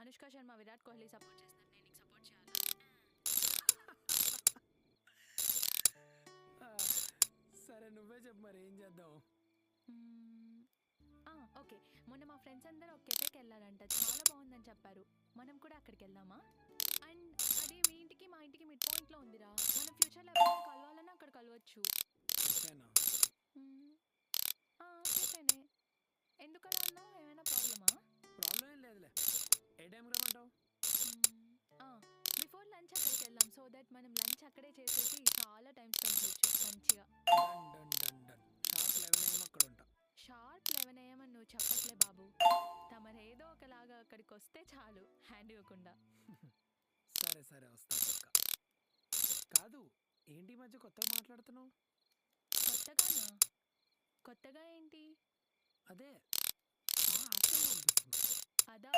Anushka Sharma Virat Kohli support చేస్తారు, నేను నీకు సపోర్ట్ చేయాలా? సరే నువ్వే చెప్పు మరి ఏం చేద్దాం. ఓకే, మొన్న మా ఫ్రెండ్స్ అందరూ ఒక కెఫేకి వెళ్ళారంట, చాలా బాగుందని చెప్పారు. మనం కూడా అక్కడికి వెళ్దామా? అండ్ అది మీ ఇంటికి మా ఇంటికి మిడ్ పాయింట్లో ఉందిరా, మనం ఫ్యూచర్లో ఎవరైనా కలవాలన్నా అక్కడ కలవచ్చు. కెఫేనా? కెఫేనే. ఎందుకలా అన్నావు, ఏమైనా ప్రాబ్లమా? ప్రాబ్లం ఏం లేదులే. ఏ టైంకి రమ్మంటావు? బిఫోర్ లంచ్ అక్కడికి వెళ్దాం, సో దట్ మనం లంచ్ అక్కడే చేసేసి చాలా టైం స్పెండ్ చేయొచ్చు మంచిగా. Done done done done. Sharp 11 AM అక్కడ ఉంటా. షార్ప్ 11 AM అని నువ్వు చెప్పట్లే బాబు, తమరేదో ఒకలాగా అక్కడికి వస్తే చాలు, హ్యాండ్ ఇవ్వకుండా. సరే సరే వస్తా పక్క. కాదు, ఏంటి ఈ మధ్య కొత్తగా మాట్లాడుతున్నావు? కొత్తగానా? కొత్తగా ఏంటి? అదే హాస్టల్లో ఉంటుంది. అదా,